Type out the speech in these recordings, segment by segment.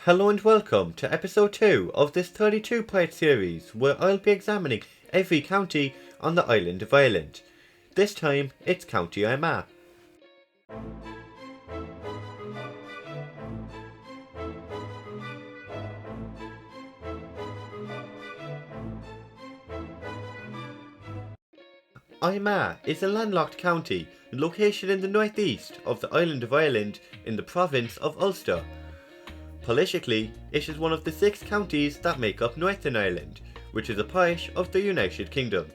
Hello and welcome to episode 2 of this 32-part series where I'll be examining every county on the island of Ireland. This time it's County Armagh. Armagh is a landlocked county located in the northeast of the island of Ireland in the province of Ulster. Politically, it is one of the 6 counties that make up Northern Ireland, which is a part of the United Kingdom.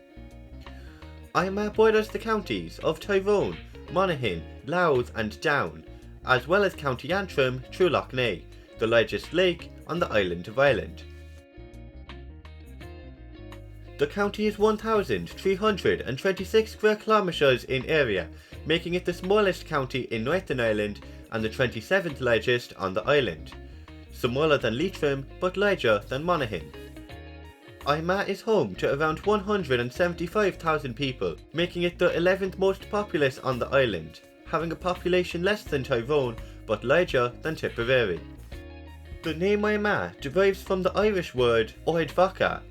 Armagh borders the counties of Tyrone, Monaghan, Louth and Down, as well as County Antrim through Lough Neagh, the largest lake on the island of Ireland. The county is 1,326 square kilometres in area, making it the smallest county in Northern Ireland and the 27th largest on the island. Smaller than Leitrim but larger than Monaghan. Armagh is home to around 175,000 people, making it the 11th most populous on the island, having a population less than Tyrone but larger than Tipperary. The name Armagh derives from the Irish word Oed Vaca.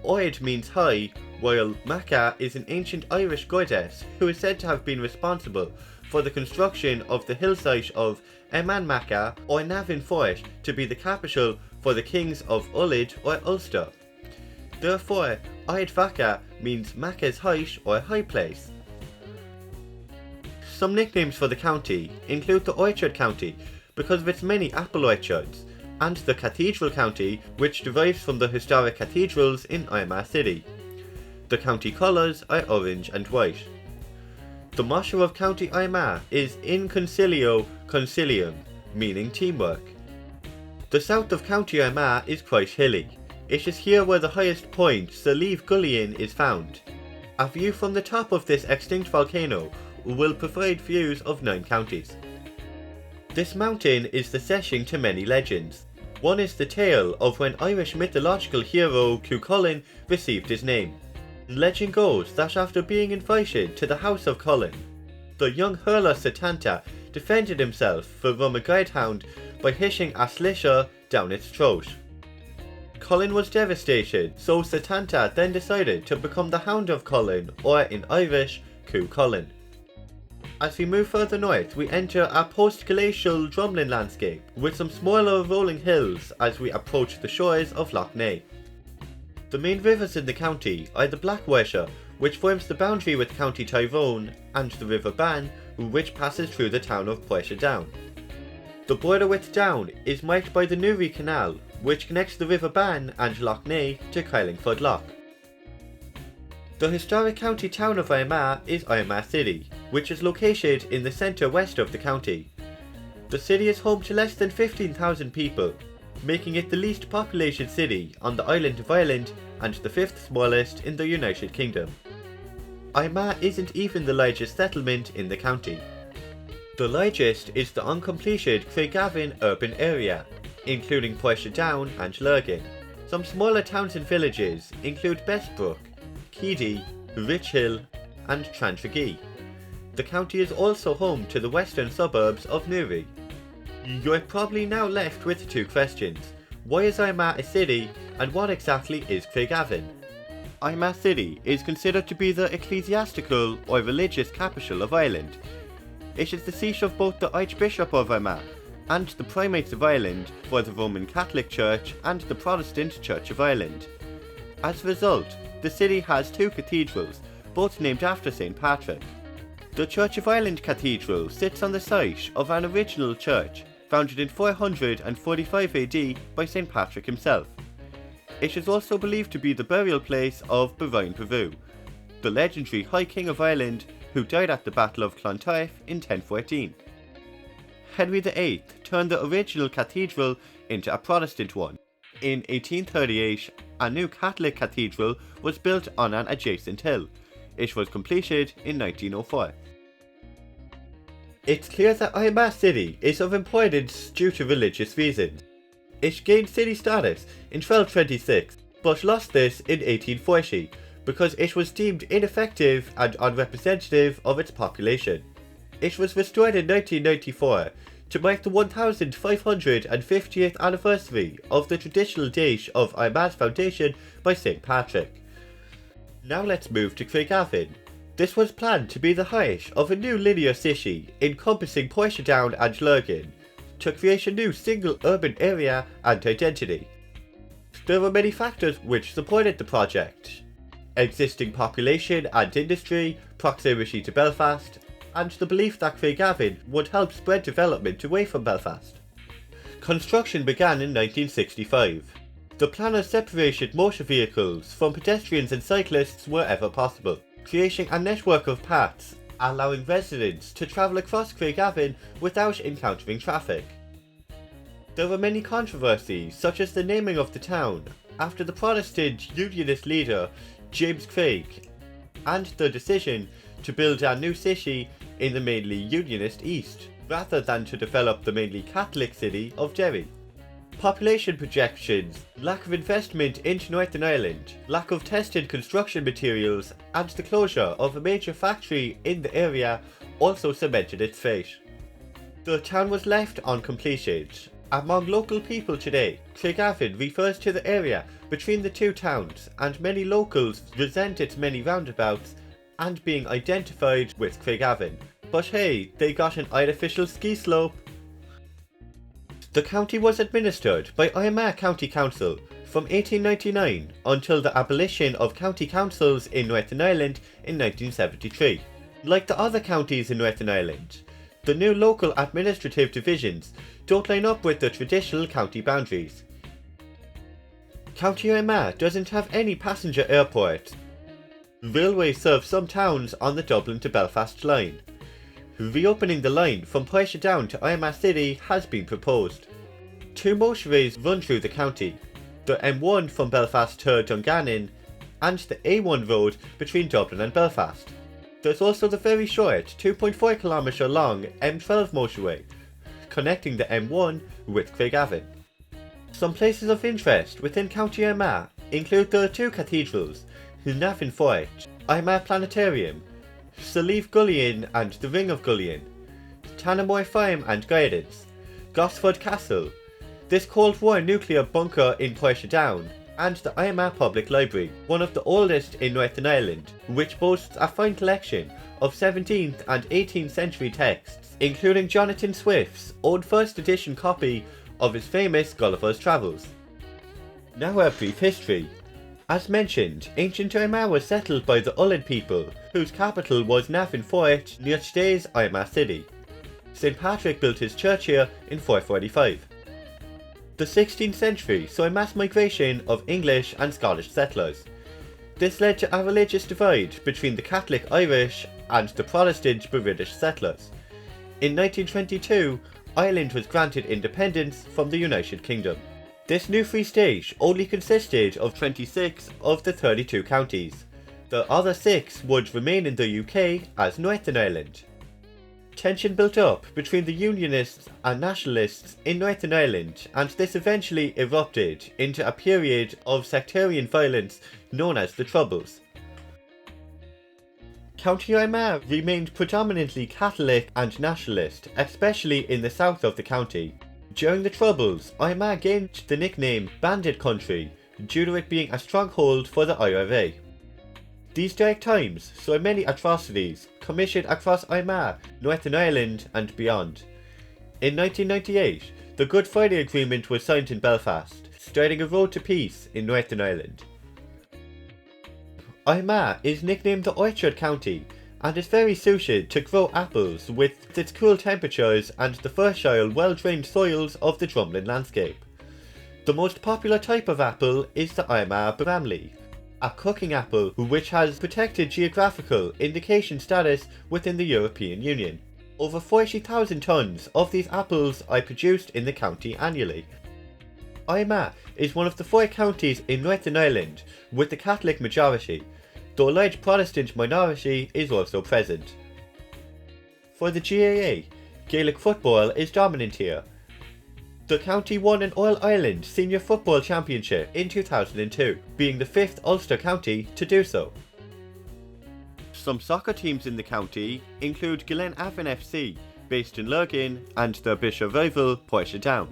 Oed means high, while Maca is an ancient Irish goddess who is said to have been responsible for the construction of the hillside of Eman Maca or Navan Fort to be the capital for the kings of Ullid or Ulster. Therefore, Oed Vaca means Maca's height or high place. Some nicknames for the county include the Orchard County because of its many apple orchards, and the Cathedral County, which derives from the historic cathedrals in Armagh City. The county colours are orange and white. The motto of County Armagh is In Concilio Concilium, meaning teamwork. The south of County Armagh is quite hilly. It is here where the highest point, the Ring of Gullion, is found. A view from the top of this extinct volcano will provide views of 9 counties. This mountain is the setting to many legends. One is the tale of when Irish mythological hero Cu Chulainn received his name. Legend goes that after being invited to the house of Chulainn, the young hurler Satanta defended himself from a guidehound by hitching a slisher down its throat. Chulainn was devastated, so Satanta then decided to become the Hound of Chulainn, or in Irish, Cu Chulainn. As we move further north, we enter a post-glacial drumlin landscape, with some smaller rolling hills as we approach the shores of Lough Neagh. The main rivers in the county are the Blackwater, which forms the boundary with County Tyrone, and the River Bann, which passes through the town of Portadown. The border with Down is marked by the Newry Canal, which connects the River Bann and Lough Neagh to Carlingford Lough. The historic county town of Armagh is Armagh City, which is located in the centre west of the county. The city is home to less than 15,000 people, making it the least populated city on the island of Ireland and the 5th smallest in the United Kingdom. Armagh isn't even the largest settlement in the county. The largest is the uncompleted Craigavon urban area, including Portadown and Lurgan. Some smaller towns and villages include Bestbrook, Keady, Rich Hill and Trantregie. The county is also home to the western suburbs of Newry. You're probably now left with 2 questions. Why is Armagh a city, and what exactly is Craigavon? Armagh City is considered to be the ecclesiastical or religious capital of Ireland. It is the seat of both the Archbishop of Armagh and the Primates of Ireland for the Roman Catholic Church and the Protestant Church of Ireland. As a result, the city has 2 cathedrals, both named after St. Patrick. The Church of Ireland Cathedral sits on the site of an original church, founded in 445 AD by St. Patrick himself. It is also believed to be the burial place of Brian Boru, the legendary High King of Ireland who died at the Battle of Clontarf in 1014. Henry VIII turned the original cathedral into a Protestant one. In 1838, a new Catholic cathedral was built on an adjacent hill. It was completed in 1904. It's clear that Armagh City is of importance due to religious reasons. It gained city status in 1226, but lost this in 1840 because it was deemed ineffective and unrepresentative of its population. It was restored in 1994 to mark the 1550th anniversary of the traditional date of Armagh's foundation by St. Patrick. Now let's move to Craigavon. This was planned to be the height of a new linear city encompassing Portadown and Lurgan to create a new single urban area and identity. There were many factors which supported the project: existing population and industry, proximity to Belfast, and the belief that Craigavon would help spread development away from Belfast. Construction began in 1965. The planners separated motor vehicles from pedestrians and cyclists wherever possible, creating a network of paths, allowing residents to travel across Craigavon without encountering traffic. There were many controversies, such as the naming of the town, after the Protestant Unionist leader James Craig, and the decision to build a new city in the mainly Unionist East, rather than to develop the mainly Catholic city of Derry. Population projections, lack of investment into Northern Ireland, lack of tested construction materials, and the closure of a major factory in the area also cemented its fate. The town was left uncompleted. Among local people today, Craigavon refers to the area between the two towns, and many locals resent its many roundabouts and being identified with Craigavon. But hey, they got an artificial ski slope. The county was administered by Armagh County Council from 1899 until the abolition of county councils in Northern Ireland in 1973. Like the other counties in Northern Ireland, the new local administrative divisions don't line up with the traditional county boundaries. County Armagh doesn't have any passenger airport. Railway serves some towns on the Dublin to Belfast line. Reopening the line from Portadown to Armagh City has been proposed. Two motorways run through the county, the M1 from Belfast to Dungannon and the A1 road between Dublin and Belfast. There's also the very short 2.4 km long M12 motorway, connecting the M1 with Craigavon. Some places of interest within County Armagh include the two cathedrals, Navan Fort, Armagh Planetarium, Lough Gullion and the Ring of Gullion, Tanamore Farm and Gardens, Gosford Castle, this Cold War nuclear bunker in Portadown, and the Armagh Public Library, one of the oldest in Northern Ireland, which boasts a fine collection of 17th and 18th century texts, including Jonathan Swift's own first edition copy of his famous Gulliver's Travels. Now a brief history. As mentioned, ancient Armagh was settled by the Ullin people, whose capital was Navan Fort near today's Armagh City. St. Patrick built his church here in 445. The 16th century saw a mass migration of English and Scottish settlers. This led to a religious divide between the Catholic Irish and the Protestant British settlers. In 1922, Ireland was granted independence from the United Kingdom. This new free state only consisted of 26 of the 32 counties. The other 6 would remain in the UK as Northern Ireland. Tension built up between the Unionists and Nationalists in Northern Ireland, and this eventually erupted into a period of sectarian violence known as the Troubles. County Armagh remained predominantly Catholic and nationalist, especially in the south of the county. During the Troubles, Armagh gained the nickname Bandit Country due to it being a stronghold for the IRA. These dark times saw many atrocities committed across Armagh, Northern Ireland and beyond. In 1998, the Good Friday Agreement was signed in Belfast, starting a road to peace in Northern Ireland. Armagh is nicknamed the Orchard County and is very suited to grow apples with its cool temperatures and the fertile, well-drained soils of the drumlin landscape. The most popular type of apple is the Armagh Bramley, a cooking apple which has protected geographical indication status within the European Union. Over 40,000 tonnes of these apples are produced in the county annually. Armagh is one of the 4 counties in Northern Ireland with the Catholic majority, though a large Protestant minority is also present. For the GAA, Gaelic football is dominant here. The county won an All-Ireland Senior Football Championship in 2002, being the 5th Ulster county to do so. Some soccer teams in the county include Glenavon FC, based in Lurgan, and the Bishop rival Portadown.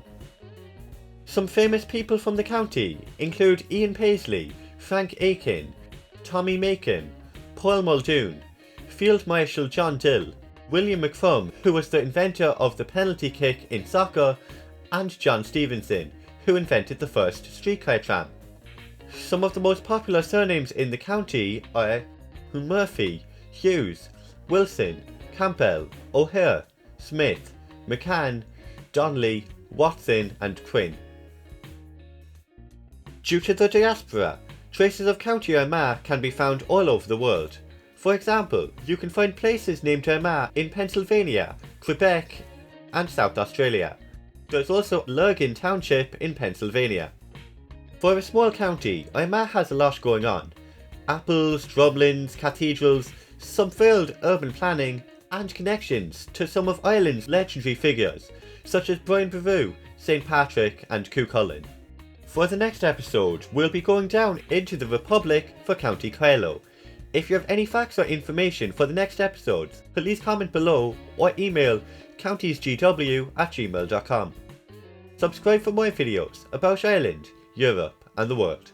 Some famous people from the county include Ian Paisley, Frank Aiken, Tommy Macon, Paul Muldoon, Field Marshal John Dill, William McFrum, who was the inventor of the penalty kick in soccer, and John Stevenson, who invented the first streetcar tram. Some of the most popular surnames in the county are Murphy, Hughes, Wilson, Campbell, O'Hare, Smith, McCann, Donnelly, Watson and Quinn. Due to the diaspora, traces of County Armagh can be found all over the world. For example, you can find places named Armagh in Pennsylvania, Quebec and South Australia. There's also Lurgan Township in Pennsylvania. For a small county, Armagh has a lot going on. Apples, drumlins, cathedrals, some failed urban planning and connections to some of Ireland's legendary figures, such as Brian Boru, St. Patrick and Cu Chulainn. For the next episode, we'll be going down into the Republic for County Carlow. If you have any facts or information for the next episodes, please comment below or email countiesgw@gmail.com. Subscribe for more videos about Ireland, Europe and the world.